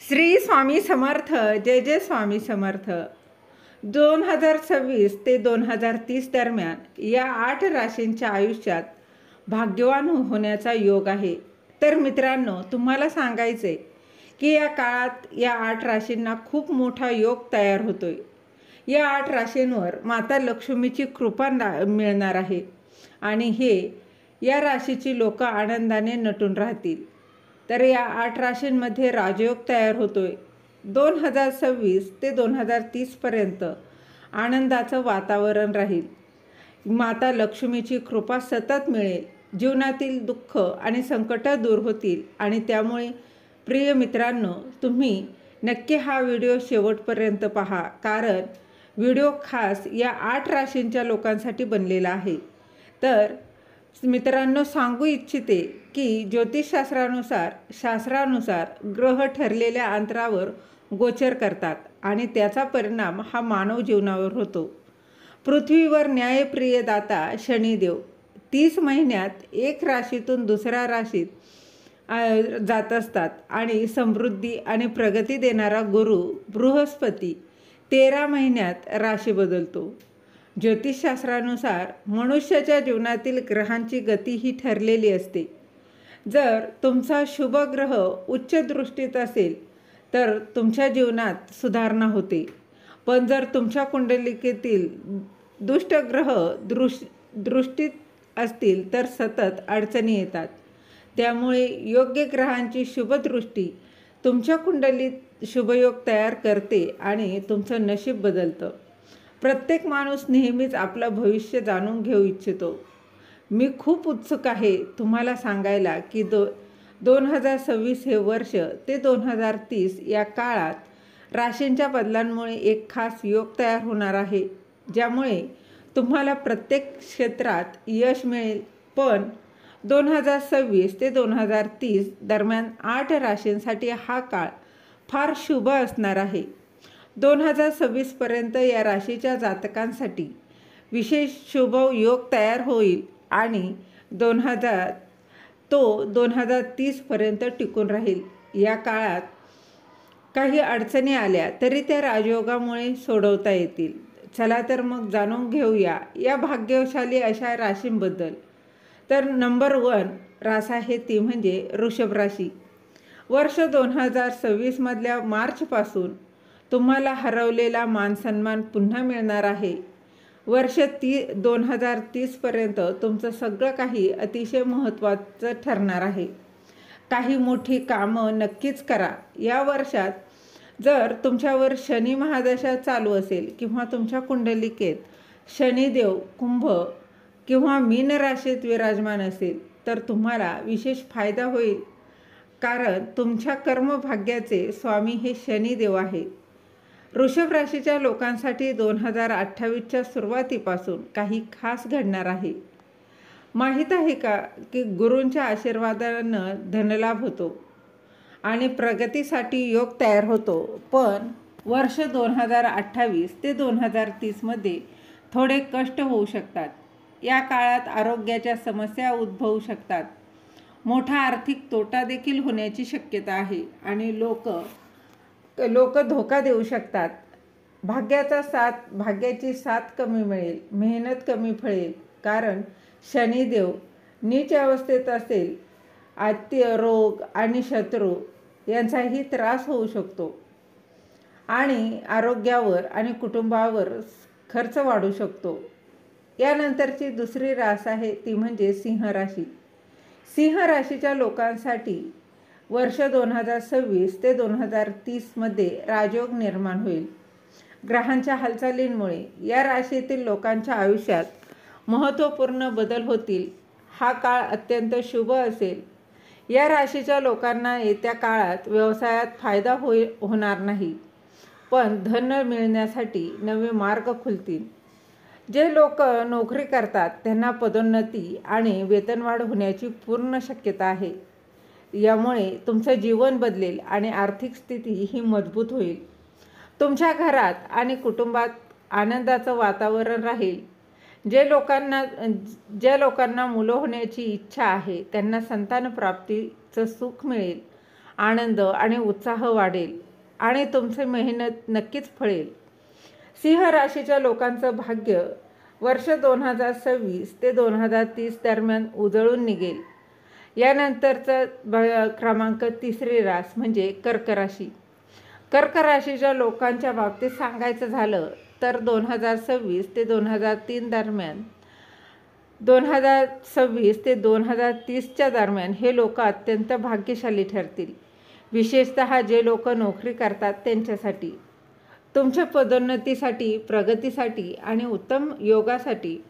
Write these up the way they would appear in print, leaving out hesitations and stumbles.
श्री स्वामी समर्थ. जय जय स्वामी समर्थ. 2026 ते 2030 दरम्यान या 8 राशींच्या आयुष्यात भाग्यवान होण्याचा योग आहे. तर मित्रांनो, तुम्हाला सांगायचे की या काळात या 8 राशींना खूप मोठा योग तयार होतोय. या 8 राशींवर माता लक्ष्मीची कृपा मिळणार आहे आणि या राशीची लोक आनंदाने नटून राहतील. तर या 8 राशींमध्ये राजयोग तयार होतोय. 2026 ते 2030 पर्यंत आनंदाचं वातावरण राहील. माता लक्ष्मीची कृपा सतत मिळेल. जीवनातील दुःख आणि संकट दूर होतील आणि त्यामुळे प्रिय मित्रांनो, तुम्ही नक्की हा व्हिडिओ शेवटपर्यंत पहा, कारण व्हिडिओ खास या 8 राशींच्या लोकांसाठी बनलेला आहे. तर मित्रांनो, सांगू इच्छिते की शास्त्रानुसार ग्रह ठरलेल्या अंतरावर गोचर करतात आणि त्याचा परिणाम हा मानव जीवनावर होतो. पृथ्वीवर न्यायप्रिय दाता शनिदेव 30 महिन्यात एक राशीतून दुसऱ्या राशीत जात असतात आणि समृद्धी आणि प्रगती देणारा गुरु बृहस्पती 13 महिन्यात राशी बदलतो. ज्योतिषशास्त्रानुसार मनुष्याच्या जीवनातील ग्रहांची गती ही ठरलेली असते. जर तुमचा शुभ ग्रह उच्च दृष्टीत असेल तर तुमच्या जीवनात सुधारणा होते, पण जर तुमच्या कुंडलिकेतील दुष्ट ग्रह दृष्टीत असतील तर सतत अडचणी येतात. त्यामुळे योग्य ग्रहांची शुभदृष्टी तुमच्या कुंडलीत शुभयोग तयार करते आणि तुमचं नशीब बदलतं. प्रत्येक माणूस नेहमीच आपलं भविष्य जाणून घेऊ इच्छितो. मी खूप उत्सुक आहे तुम्हाला सांगायला की 2026 हे वर्ष ते 2030 या काळात राशींच्या बदलांमुळे एक खास योग तयार होणार आहे, ज्यामुळे तुम्हाला प्रत्येक क्षेत्रात यश मिळेल. पण 2026 ते 2030 दरम्यान 8 राशींसाठी हा काळ फार शुभ असणार आहे. 2026 पर्यंत या राशीच्या जातकांसाठी विशेष शुभ योग तयार होईल आणि 2030 पर्यंत टिकून राहील. या काळात काही अडचणी आल्या तरी त्या राजयोगामुळे सोडवता येतील. चला तर मग जाणून घेऊया या भाग्यशाली अशा राशींबद्दल. तर नंबर 1 रास आहे ती म्हणजे वृषभ राशी. वर्ष 2026 मधल्या मार्चपासून तुम्हाला हरवलेला मानसन्मान पुन्हा मिळणार आहे. वर्ष 2030 पर्यंत तुमचं सगळं काही अतिशय महत्त्वाचं ठरणार आहे. काही मोठी कामं नक्कीच करा. या वर्षात जर तुमच्यावर शनी महादशा चालू असेल किंवा तुमच्या कुंडलिकेत शनिदेव कुंभ किंवा मीन राशीत विराजमान असेल तर तुम्हाला विशेष फायदा होईल, कारण तुमच्या कर्मभाग्याचे स्वामी हे शनिदेव आहे. वृषभ राशीच्या लोकांसाठी 2028च्या सुरुवातीपासून काही खास घडणार आहे. माहीत आहे का की गुरूंच्या आशीर्वादानं धनलाभ होतो आणि प्रगतीसाठी योग तयार होतो. पण वर्ष 2028 ते 2030 मध्ये थोडे कष्ट होऊ शकतात. या काळात आरोग्याच्या समस्या उद्भवू शकतात. मोठा आर्थिक तोटा देखील होण्याची शक्यता आहे आणि लोक धोका देऊ शकतात. भाग्याची साथ कमी मिळेल, मेहनत कमी फळेल, कारण शनिदेव नीच अवस्थेत असेल. आत्य, रोग आणि शत्रू यांचाही त्रास होऊ शकतो आणि आरोग्यावर आणि कुटुंबावर खर्च वाढू शकतो. यानंतरची दुसरी रास आहे ती म्हणजे सिंह राशी. सिंह राशीच्या लोकांसाठी वर्ष 2026 ते 2030 मध्ये राजयोग निर्माण होईल. ग्रहांच्या हालचालींमुळे या राशीतील लोकांच्या आयुष्यात महत्त्वपूर्ण बदल होतील. हा काळ अत्यंत शुभ असेल. या राशीच्या लोकांना येत्या काळात व्यवसायात फायदा होणार नाही, पण धन मिळण्यासाठी नवे मार्ग खुलतील. जे लोक नोकरी करतात त्यांना पदोन्नती आणि वेतनवाढ होण्याची पूर्ण शक्यता आहे. यामुळे तुमचं जीवन बदलेल आणि आर्थिक स्थिती ही मजबूत होईल. तुमच्या घरात आणि कुटुंबात आनंदाचं वातावरण राहील. ज्या लोकांना मुलं होण्याची इच्छा आहे त्यांना संतान प्राप्तीचं सुख मिळेल आनंद आणि उत्साह वाढेल आणि तुमची मेहनत नक्कीच फळेल. सिंह राशीच्या लोकांचं भाग्य वर्ष 2026 ते 2030 दरम्यान उजळून निघेल. यानंतरचा क्रमांक 3री रास म्हणजे कर्क राशी. कर्क राशीच्या लोकांच्या बाबतीत सांगायचं झालं तर 2026 ते 2003 दरम्यान 2026 ते 2030च्या दरम्यान हे लोक अत्यंत भाग्यशाली ठरतील. विशेषतः जे लोक नोकरी करतात त्यांच्यासाठी. तुमच्या पदोन्नतीसाठी, प्रगतीसाठी आणि उत्तम योगासाठी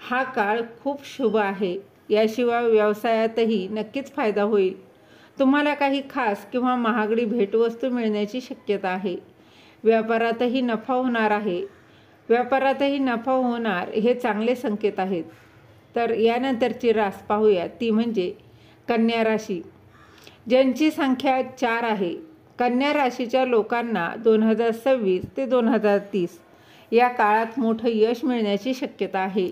हा काळ खूप शुभ आहे. याशिवाय व्यवसायातही नक्कीच फायदा होईल. तुम्हाला काही खास किंवा महागडी भेटवस्तू मिळण्याची शक्यता आहे. व्यापारातही नफा होणार हे चांगले संकेत आहेत. तर यानंतरची रास पाहूया, ती म्हणजे कन्या राशी, ज्यांची संख्या 4 आहे. कन्या राशीच्या लोकांना 2026 ते 2030 या काळात मोठं यश मिळण्याची शक्यता आहे.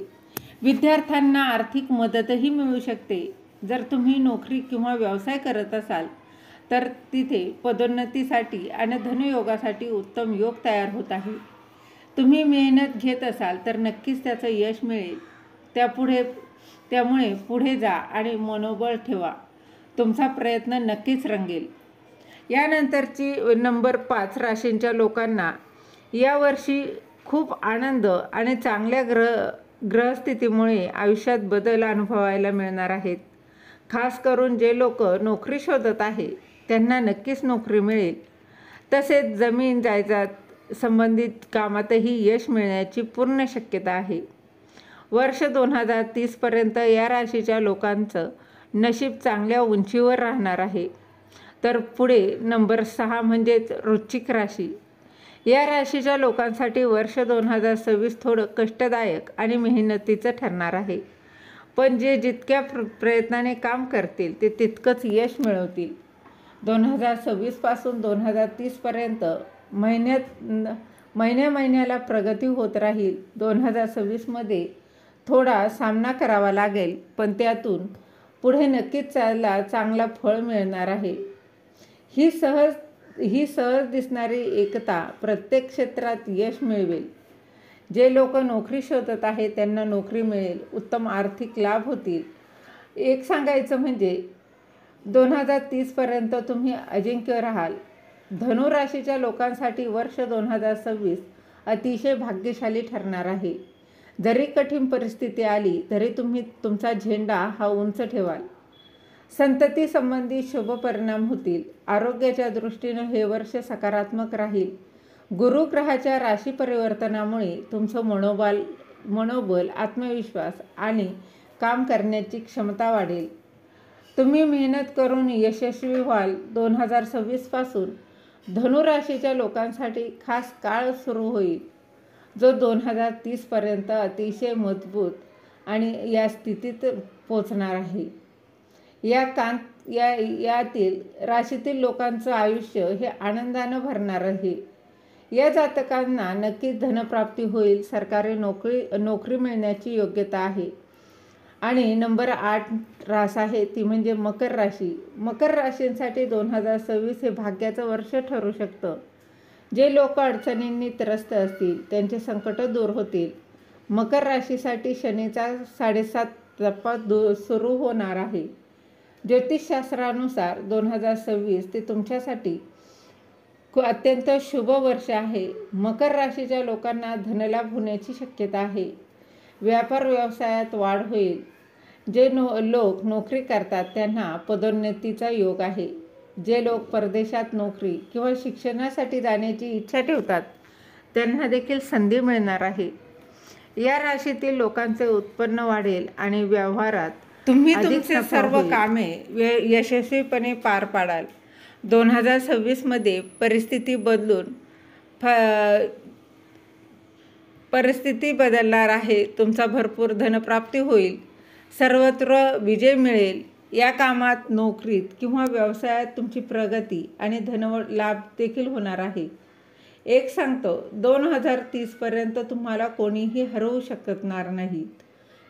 विद्यार्थ्यांना आर्थिक मदतही मिळू शकते. जर तुम्ही नोकरी किंवा व्यवसाय करत असाल तर तिथे पदोन्नतीसाठी आणि धनयोगासाठी उत्तम योग तयार होत आहे. तुम्ही मेहनत घेत असाल तर नक्कीच त्याचं यश मिळेल. त्यामुळे पुढे जा आणि मनोबळ ठेवा. तुमचा प्रयत्न नक्कीच रंगेल. यानंतरची नंबर 5 राशींच्या लोकांना यावर्षी खूप आनंद आणि चांगल्या ग्रहस्थितीमुळे आयुष्यात बदल अनुभवायला मिळणार आहेत. खास करून जे लोक नोकरी शोधत आहे त्यांना नक्कीच नोकरी मिळेल. तसेच जमीन जायदाद संबंधित कामातही यश मिळण्याची पूर्ण शक्यता आहे. वर्ष 2030 पर्यंत या राशीच्या लोकांचं नशीब चांगल्या उंचीवर राहणार आहे. तर पुढे नंबर 6 म्हणजेच वृश्चिक राशी. या राशीच्या लोकांसाठी वर्ष 2026 थोडं कष्टदायक आणि मेहनतीचं ठरणार आहे. पण जे जितक्या प्रयत्नाने काम करतील ते तितकंच यश मिळवतील. 2026 पासून 2030 पर्यंत महिन्याला प्रगती होत राहील. 2026 थोडा सामना करावा लागेल, पण त्यातून पुढे नक्कीच चांगला फळ मिळणार आहे. ही सहज दिसणारी एकता प्रत्येक क्षेत्रात यश मिळवेल. जे लोक नोकरी शोधत आहेत त्यांना नोकरी मिळेल. उत्तम आर्थिक लाभ होतील. एक सांगायचं म्हणजे 2030 पर्यंत तुम्ही अजिंक्य राहाल. धनु राशीच्या लोकांसाठी वर्ष 2026 अतिशय भाग्यशाली ठरणार आहे. जरी कठीण परिस्थिती आली तरी तुम्ही तुमचा झेंडा हा उंच ठेवाल. संतती संबंधी शुभ परिणाम होतील. आरोग्याच्या दृष्टीनं हे वर्ष सकारात्मक राहील. गुरुग्रहाच्या राशी परिवर्तनामुळे तुमचं मनोबल, आत्मविश्वास आणि काम करण्याची क्षमता वाढेल. तुम्ही मेहनत करून यशस्वी व्हाल. 2026 पासून धनु राशीच्या लोकांसाठी खास काळ सुरू होईल, जो 2030 पर्यंत अतिशय मजबूत आणि या स्थितीत पोचणार आहे. यातील राशीतील लोकांचं आयुष्य हे आनंदानं भरणार आहे. या जातकांना नक्कीच धनप्राप्ती होईल. सरकारी नोकरी मिळण्याची योग्यता आहे. आणि नंबर 8 रास आहे, ती म्हणजे मकर राशी. मकर राशींसाठी 2026 हे भाग्याचं वर्ष ठरू शकतं. जे लोक अडचणींनी त्रस्त असतील त्यांचे संकट दूर होतील. मकर राशीसाठी शनीचा 7.5 टप्पा सुरू होणार आहे. ज्योतिषशास्त्रानुसार 2026 ते तुमच्यासाठी अत्यंत शुभ वर्ष आहे. मकर राशीच्या लोकांना धनलाभ होण्याची शक्यता आहे. व्यापार व्यवसायात वाढ होईल. जे लोक नोकरी करतात त्यांना पदोन्नतीचा योग आहे. जे लोक परदेशात नोकरी किंवा शिक्षणासाठी जाण्याची इच्छा ठेवतात त्यांना देखील संधी मिळणार आहे. या राशीतील लोकांचे उत्पन्न वाढेल आणि व्यवहारात तुम्ही तुमचे सर्व कामे यशस्वीपणे पार पाडाल. 2026 परिस्थिती बदलणार आहे. तुमचा भरपूर धनप्राप्ती होईल. सर्वत्र विजय मिळेल. या कामात, नोकरीत किंवा व्यवसायात तुमची प्रगती आणि धनलाभ देखील होणार आहे. एक सांगतो, 2030 पर्यंत तुम्हाला कोणीही हरवू शकणार नाही.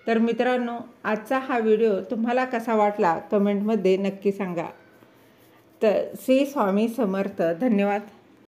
तर मित्रांनो, आजचा हा व्हिडिओ तुम्हाला कसा वाटला कमेंटमध्ये नक्की सांगा. तर श्री स्वामी समर्थ. धन्यवाद.